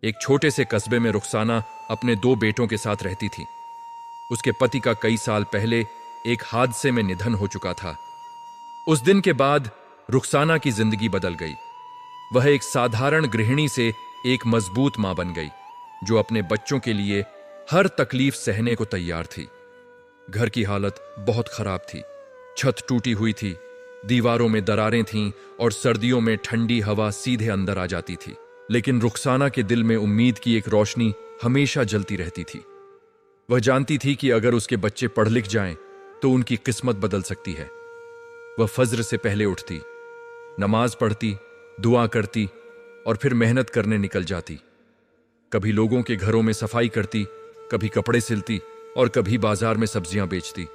एक छोटे से कस्बे में रुखसाना अपने दो बेटों के साथ रहती थी। उसके पति का कई साल पहले एक हादसे में निधन हो चुका था। उस दिन के बाद रुखसाना की जिंदगी बदल गई। वह एक साधारण गृहिणी से एक मजबूत मां बन गई, जो अपने बच्चों के लिए हर तकलीफ सहने को तैयार थी। घर की हालत बहुत खराब थी। छत टूटी हुई थी, दीवारों में दरारें थीं और सर्दियों में ठंडी हवा सीधे अंदर आ जाती थी। लेकिन रुखसाना के दिल में उम्मीद की एक रोशनी हमेशा जलती रहती थी। वह जानती थी कि अगर उसके बच्चे पढ़ लिख जाएं तो उनकी किस्मत बदल सकती है। वह फज्र से पहले उठती, नमाज पढ़ती, दुआ करती और फिर मेहनत करने निकल जाती। कभी लोगों के घरों में सफाई करती, कभी कपड़े सिलती और कभी बाजार में सब्जियां बेचती।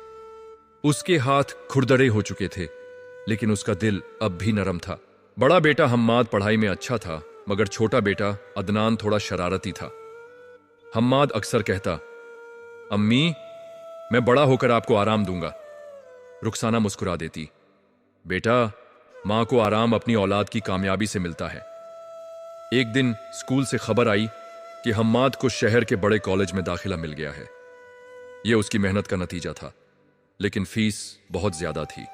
उसके हाथ खुरदरे हो चुके थे, लेकिन उसका दिल अब भी नरम था। बड़ा बेटा हम्माद पढ़ाई में अच्छा था, मगर छोटा बेटा अदनान थोड़ा शरारती था। हम्माद अक्सर कहता, अम्मी, मैं बड़ा होकर आपको आराम दूंगा। रुखसाना मुस्कुरा देती, बेटा, मां को आराम अपनी औलाद की कामयाबी से मिलता है। एक दिन स्कूल से खबर आई कि हम्माद को शहर के बड़े कॉलेज में दाखिला मिल गया है। यह उसकी मेहनत का नतीजा था, लेकिन फीस बहुत ज्यादा थी।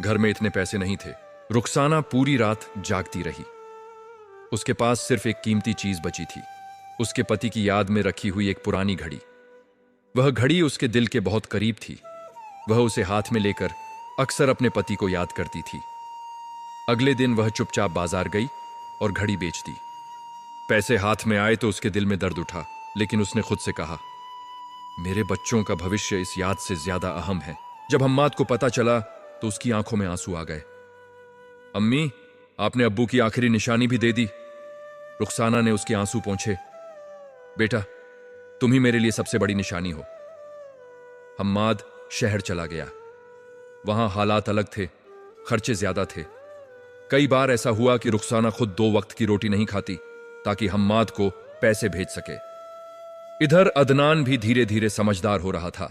घर में इतने पैसे नहीं थे। रुखसाना पूरी रात जागती रही। उसके पास सिर्फ एक कीमती चीज बची थी, उसके पति की याद में रखी हुई एक पुरानी घड़ी। वह घड़ी उसके दिल के बहुत करीब थी। वह उसे हाथ में लेकर अक्सर अपने पति को याद करती थी। अगले दिन वह चुपचाप बाजार गई और घड़ी बेच दी। पैसे हाथ में आए तो उसके दिल में दर्द उठा, लेकिन उसने खुद से कहा, मेरे बच्चों का भविष्य इस याद से ज्यादा अहम है। जब हम्माद को पता चला तो उसकी आंखों में आंसू आ गए। अम्मी, आपने अब्बू की आखिरी निशानी भी दे दी। रुखसाना ने उसके आंसू पोंछे। बेटा, तुम ही मेरे लिए सबसे बड़ी निशानी हो। हम्माद शहर चला गया। वहां हालात अलग थे, खर्चे ज्यादा थे। कई बार ऐसा हुआ कि रुखसाना खुद 2 वक्त की रोटी नहीं खाती ताकि हम्माद को पैसे भेज सके। इधर अदनान भी धीरे धीरे समझदार हो रहा था।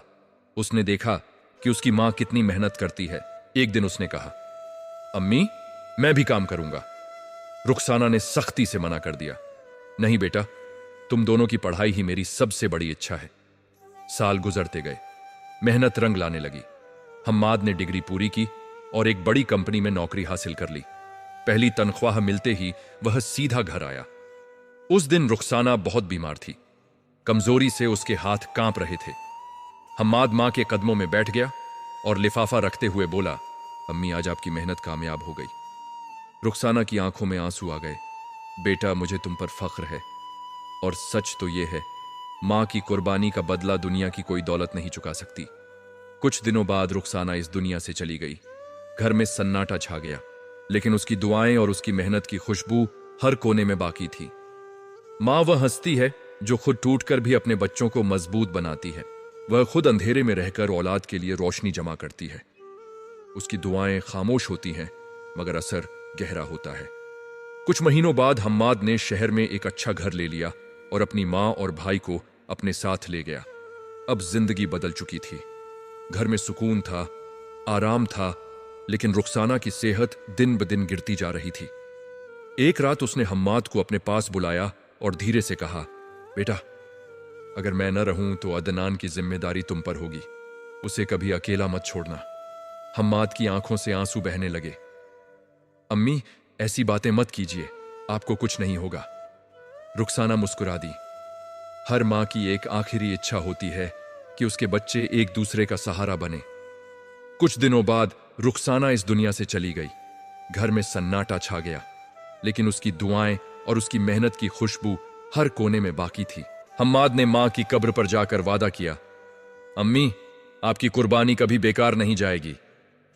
उसने देखा कि उसकी मां कितनी मेहनत करती है। एक दिन उसने कहा, अम्मी, मैं भी काम करूंगा। रुखसाना ने सख्ती से मना कर दिया, नहीं बेटा, तुम दोनों की पढ़ाई ही मेरी सबसे बड़ी इच्छा है। साल गुजरते गए, मेहनत रंग लाने लगी। हम्माद ने डिग्री पूरी की और एक बड़ी कंपनी में नौकरी हासिल कर ली। पहली तनख्वाह मिलते ही वह सीधा घर आया। उस दिन रुखसाना बहुत बीमार थी। कमजोरी से उसके हाथ कांप रहे थे। हम्माद मां के कदमों में बैठ गया और लिफाफा रखते हुए बोला, अम्मी, आज आपकी मेहनत कामयाब हो गई। रुखसाना की आंखों में आंसू आ गए। बेटा, मुझे तुम पर फख्र है, और सच तो यह है, मां की कुर्बानी का बदला दुनिया की कोई दौलत नहीं चुका सकती। कुछ दिनों बाद रुखसाना इस दुनिया से चली गई। घर में सन्नाटा छा गया, लेकिन उसकी दुआएं और उसकी मेहनत की खुशबू हर कोने में बाकी थी। मां वह हस्ती है जो खुद टूटकर भी अपने बच्चों को मजबूत बनाती है। वह खुद अंधेरे में रहकर औलाद के लिए रोशनी जमा करती है। उसकी दुआएं खामोश होती हैं, मगर असर गहरा होता है। कुछ महीनों बाद हम्माद ने शहर में एक अच्छा घर ले लिया और अपनी मां और भाई को अपने साथ ले गया। अब जिंदगी बदल चुकी थी। घर में सुकून था, आराम था, लेकिन रुखसाना की सेहत दिन ब दिन गिरती जा रही थी। एक रात उसने हम्माद को अपने पास बुलाया और धीरे से कहा, बेटा, अगर मैं न रहूं तो अदनान की जिम्मेदारी तुम पर होगी। उसे कभी अकेला मत छोड़ना। हम्माद की आंखों से आंसू बहने लगे। अम्मी, ऐसी बातें मत कीजिए, आपको कुछ नहीं होगा। रुखसाना मुस्कुरा दी। हर मां की एक आखिरी इच्छा होती है कि उसके बच्चे एक दूसरे का सहारा बने। कुछ दिनों बाद रुखसाना इस दुनिया से चली गई। घर में सन्नाटा छा गया, लेकिन उसकी दुआएं और उसकी मेहनत की खुशबू हर कोने में बाकी थी। हम्माद ने मां की कब्र पर जाकर वादा किया, अम्मी, आपकी कुर्बानी कभी बेकार नहीं जाएगी।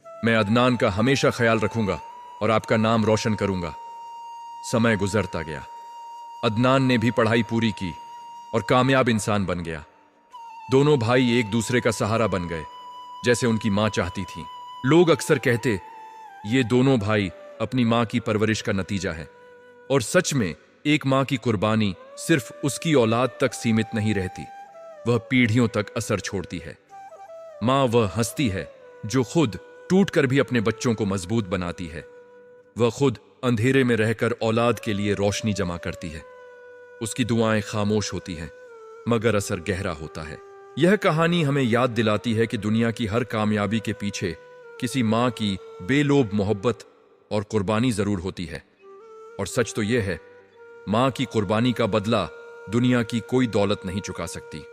मैं अदनान का हमेशा ख्याल रखूंगा और आपका नाम रोशन करूंगा। समय गुजरता गया। अदनान ने भी पढ़ाई पूरी की और कामयाब इंसान बन गया। दोनों भाई एक दूसरे का सहारा बन गए, जैसे उनकी मां चाहती थी। लोग अक्सर कहते, ये दोनों भाई अपनी मां की परवरिश का नतीजा है। और सच में एक मां की कुर्बानी सिर्फ उसकी औलाद तक सीमित नहीं रहती, वह पीढ़ियों तक असर छोड़ती है। मां वह हस्ती है जो खुद टूटकर भी अपने बच्चों को मजबूत बनाती है। वह खुद अंधेरे में रहकर औलाद के लिए रोशनी जमा करती है। उसकी दुआएं खामोश होती हैं, मगर असर गहरा होता है। यह कहानी हमें याद दिलाती है कि दुनिया की हर कामयाबी के पीछे किसी माँ की बेलोब मोहब्बत और कुर्बानी जरूर होती है। और सच तो यह है, माँ की कुर्बानी का बदला दुनिया की कोई दौलत नहीं चुका सकती।